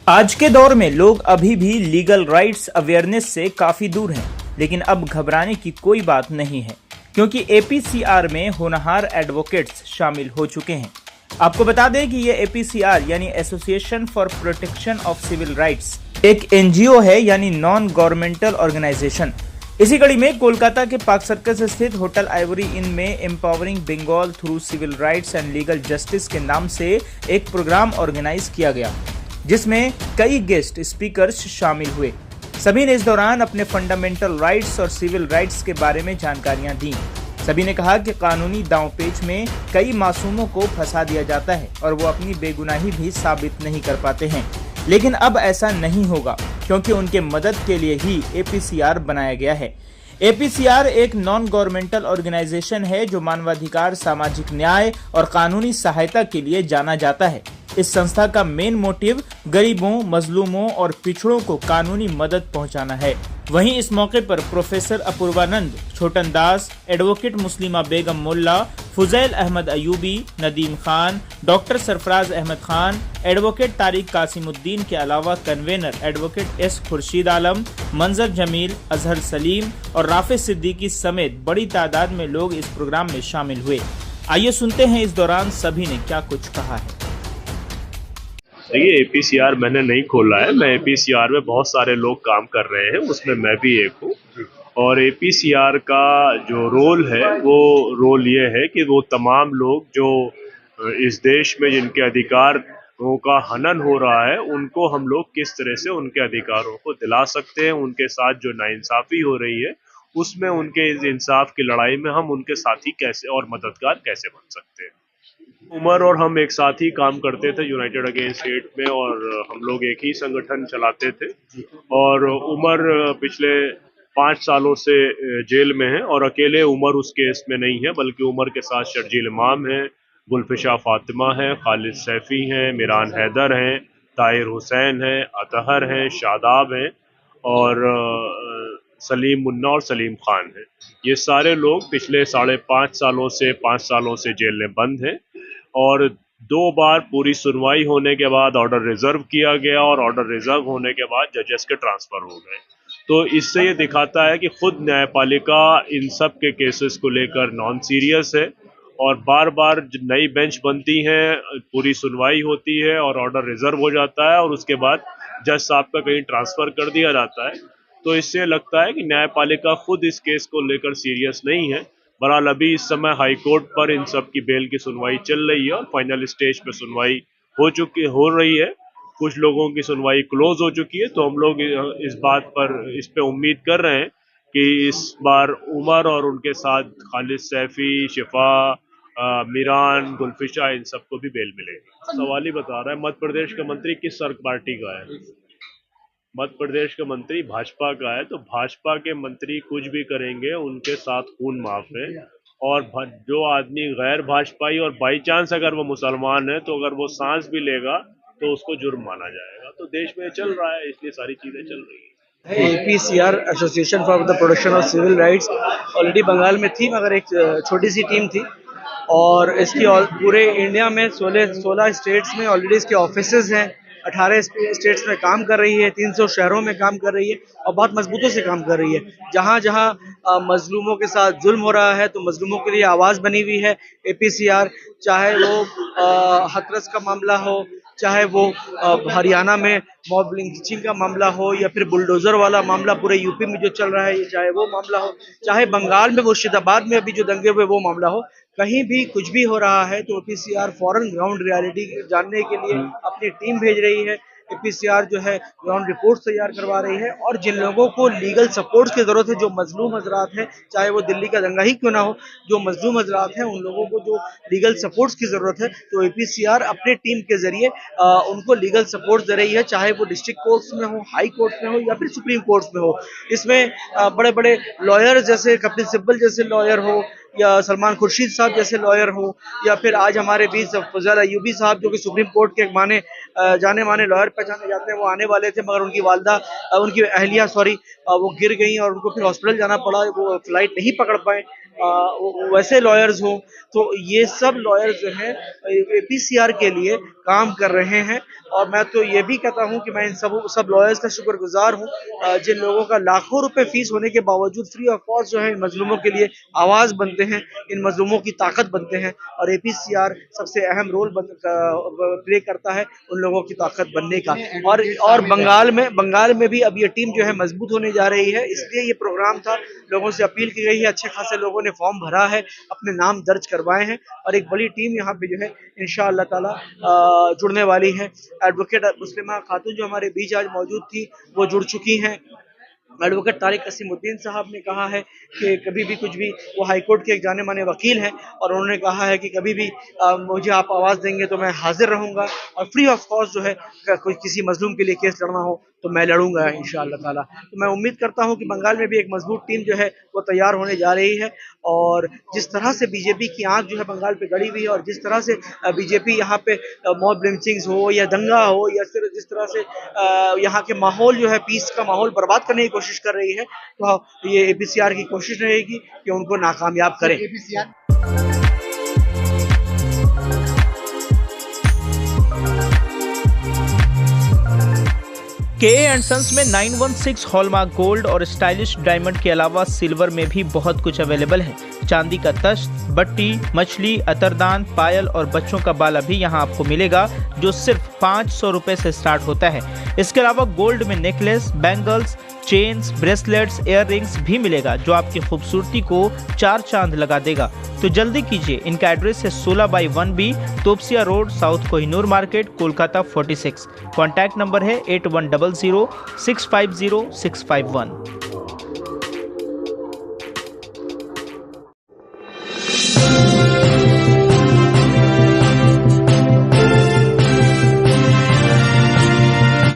आज के दौर में लोग अभी भी लीगल राइट्स अवेयरनेस से काफी दूर हैं, लेकिन अब घबराने की कोई बात नहीं है क्योंकि एपीसीआर में होनहार एडवोकेट्स शामिल हो चुके हैं। आपको बता दें कि ये एपीसीआर यानी association for protection of civil rights एक एनजीओ है, यानी नॉन गवर्नमेंटल ऑर्गेनाइजेशन। इसी कड़ी में कोलकाता के पार्क सर्कस स्थित होटल आइवरी इन में empowering Bengal through civil rights and legal justice के नाम से एक प्रोग्राम ऑर्गेनाइज किया गया, जिसमें कई गेस्ट स्पीकर्स शामिल हुए। सभी ने इस दौरान अपने फंडामेंटल राइट्स और सिविल राइट्स के बारे में जानकारियां दी। सभी ने कहा कि कानूनी दांवपेच में कई मासूमों को फंसा दिया जाता है और वो अपनी बेगुनाही भी साबित नहीं कर पाते हैं, लेकिन अब ऐसा नहीं होगा क्योंकि उनके मदद के लिए ही एपीसीआर बनाया गया है। एपीसीआर एक नॉन गवर्नमेंटल ऑर्गेनाइजेशन है जो मानवाधिकार, सामाजिक न्याय और कानूनी सहायता के लिए जाना जाता है। इस संस्था का मेन मोटिव गरीबों, मजलूमों और पिछड़ों को कानूनी मदद पहुंचाना है। वहीं इस मौके पर प्रोफेसर अपूर्वानंद, छोटन दास, एडवोकेट मुस्लिमा बेगम मोल्ला, फुजैल अहमद अयूबी, नदीम खान, डॉक्टर सरफराज अहमद खान, एडवोकेट तारिक कासिमुद्दीन के अलावा convener advocate S Khurshid Alam, मंजर जमील, अजहर सलीम और राफे सिद्दीकी समेत बड़ी तादाद में लोग इस प्रोग्राम में शामिल हुए। आइए सुनते हैं इस दौरान सभी ने क्या कुछ कहा है। देखिए, एपीसीआर मैंने नहीं खोला है। मैं एपीसीआर में बहुत सारे लोग काम कर रहे हैं, उसमें मैं भी एक हूँ। और एपीसीआर का जो रोल है वो रोल ये है कि वो तमाम लोग जो इस देश में जिनके अधिकारों का हनन हो रहा है, उनको हम लोग किस तरह से उनके अधिकारों को दिला सकते हैं। उनके साथ जो नाइंसाफ़ी हो रही है उसमें उनके इस इंसाफ की लड़ाई में हम उनके साथी कैसे और मददगार कैसे बन सकते हैं। उमर और हम एक साथ ही काम करते थे यूनाइटेड अगेंस्ट हेट में, और हम लोग एक ही संगठन चलाते थे। और उमर पिछले 5 सालों से जेल में है, और अकेले उमर उस केस में नहीं है, बल्कि उमर के साथ शर्जील इमाम है, गुलफिशा फातिमा है, खालिद सैफी हैं, मिरान हैदर हैं, ताहिर हुसैन हैं, अतहर हैं, शादाब हैं और सलीम मुन्ना और सलीम खान हैं। ये सारे लोग पिछले 5.5 सालों से जेल में बंद हैं, और 2 बार पूरी सुनवाई होने के बाद ऑर्डर रिजर्व किया गया, और ऑर्डर रिजर्व होने के बाद जजेस के ट्रांसफर हो गए। तो इससे ये दिखाता है कि खुद न्यायपालिका इन सब के केसेस को लेकर नॉन सीरियस है, और बार बार नई बेंच बनती हैं, पूरी सुनवाई होती है और ऑर्डर रिजर्व हो जाता है, और उसके बाद जज साहब का कहीं ट्रांसफर कर दिया जाता है। तो इससे लगता है कि न्यायपालिका खुद इस केस को लेकर सीरियस नहीं है। बहरहाल अभी इस समय हाई कोर्ट पर इन सब की बेल की सुनवाई चल रही है, और फाइनल स्टेज पे सुनवाई हो रही है। कुछ लोगों की सुनवाई क्लोज हो चुकी है। तो हम लोग इस पे उम्मीद कर रहे हैं कि इस बार उमर और उनके साथ खालिद सैफी, शिफा, मीरान, गुलफिशा, इन सबको भी बेल मिलेगी। सवाल ही बता रहा है मध्य प्रदेश का मंत्री किस सर्क पार्टी का है। मध्य प्रदेश का मंत्री भाजपा का है, तो भाजपा के मंत्री कुछ भी करेंगे उनके साथ खून माफ है। और जो आदमी गैर भाजपाई और बाई चांस अगर वो मुसलमान है, तो अगर वो सांस भी लेगा तो उसको जुर्म माना जाएगा। तो देश में चल रहा है, इसलिए सारी चीजें चल रही है। APCR association for the protection of civil rights already Bengal में थी, मगर एक छोटी सी टीम थी, और इसकी पूरे इंडिया में 16 स्टेट्स में ऑलरेडी इसके ऑफिसेज हैं। 18 स्टेट्स में काम कर रही है, 300 शहरों में काम कर रही है, और बहुत मजबूतों से काम कर रही है। जहाँ जहाँ मजलूमों के साथ जुल्म हो रहा है, तो मजलूमों के लिए आवाज़ बनी हुई है एपीसीआर। चाहे वो हथरस का मामला हो, चाहे वो हरियाणा में मॉब लिंचिंग का मामला हो, या फिर बुलडोजर वाला मामला पूरे यूपी में जो चल रहा है, चाहे वो मामला हो, चाहे बंगाल में मुर्शिदाबाद में अभी जो दंगे हुए वो मामला हो, कहीं भी कुछ भी हो रहा है तो एपीसीआर फॉरन ग्राउंड रियलिटी जानने के लिए अपनी टीम भेज रही है। एपीसीआर जो है ग्राउंड रिपोर्ट तैयार करवा रही है, और जिन लोगों को लीगल सपोर्ट की जरूरत है, जो मजलूम हजरात हैं, चाहे वो दिल्ली का दंगा ही क्यों ना हो, जो मजलूम हजरात हैं उन लोगों को जो लीगल सपोर्ट की जरूरत है, तो एपीसीआर अपने टीम के जरिए उनको लीगल सपोर्ट दे रही है, चाहे वो डिस्ट्रिक्ट कोर्ट्स में हो, हाई कोर्ट्स में हो, या फिर सुप्रीम कोर्ट्स में हो। इसमें बड़े बड़े लॉयर जैसे कपिल सिब्बल जैसे लॉयर हो, या सलमान खुर्शीद साहब जैसे लॉयर हो, या फिर आज हमारे बीच फुजैल अयूबी साहब जो कि सुप्रीम कोर्ट के जाने माने लॉयर पहचाने जाते हैं, वो आने वाले थे, मगर उनकी अहलिया वो गिर गई और उनको फिर हॉस्पिटल जाना पड़ा, वो फ्लाइट नहीं पकड़ पाए। वैसे लॉयर्स हों, तो ये सब लॉयर्स जो हैं APCR के लिए काम कर रहे हैं। और मैं तो ये भी कहता हूँ कि मैं इन सब लॉयर्स का शुक्रगुजार हूँ, जिन लोगों का लाखों रुपए फीस होने के बावजूद फ्री ऑफ कॉस्ट जो है इन मजलूमों के लिए आवाज बनते हैं, इन मजलूमों की ताकत बनते हैं। और APCR सबसे अहम रोल प्ले करता है उन लोगों की ताकत बनने का। और बंगाल में भी अब ये टीम जो है मजबूत होने जा रही है, इसलिए ये प्रोग्राम था। लोगों से अपील की गई है, अच्छे खासे लोगों ने फॉर्म भरा है, अपने नाम दर्ज करवाए हैं और एक बड़ी टीम यहाँ पे जो है इंशाअल्लाह ताला जुड़ने वाली है। एडवोकेट मुस्लिमा खातून जो हमारे बीच आज मौजूद थी वो जुड़ चुकी हैं। एडवोकेट तारिक कसीमुद्दीन साहब ने कहा है कि कभी भी कुछ भी, वो हाईकोर्ट के एक जाने माने वकील हैं और उन्होंने कहा है कि कभी भी मुझे आप आवाज़ देंगे तो मैं हाजिर रहूंगा और फ्री ऑफ कॉस्ट जो है कोई किसी मजलूम के लिए केस लड़ना हो तो मैं लड़ूंगा इंशाअल्लाह ताला। तो मैं उम्मीद करता हूं कि बंगाल में भी एक मजबूत टीम जो है वो तैयार होने जा रही है। और जिस तरह से बीजेपी की आंख जो है बंगाल पे गड़ी हुई है और जिस तरह से बीजेपी यहाँ पे मॉब लिंचिंग्स हो या दंगा हो या फिर जिस तरह से यहाँ के माहौल जो है पीस का माहौल बर्बाद करने की कोशिश कर रही है, तो ये APCR की कोशिश रहेगी कि उनको नाकामयाब करें। KA & सन्स में 916 हॉलमार्क गोल्ड और स्टाइलिश डायमंड के अलावा सिल्वर में भी बहुत कुछ अवेलेबल है। चांदी का तश्त, बट्टी, मछली, अतरदान, पायल और बच्चों का बाला भी यहाँ आपको मिलेगा, जो सिर्फ 500 रुपए से स्टार्ट होता है। इसके अलावा गोल्ड में necklace, bangles, chains, bracelets, ear rings भी मिलेगा, जो आपकी खूबसूरती को 4 चांद लगा देगा। तो जल्दी कीजिए, इनका एड्रेस है 16/1B Topsia road, south Kohinoor market, Kolkata 46। Contact number है 8100 650 651।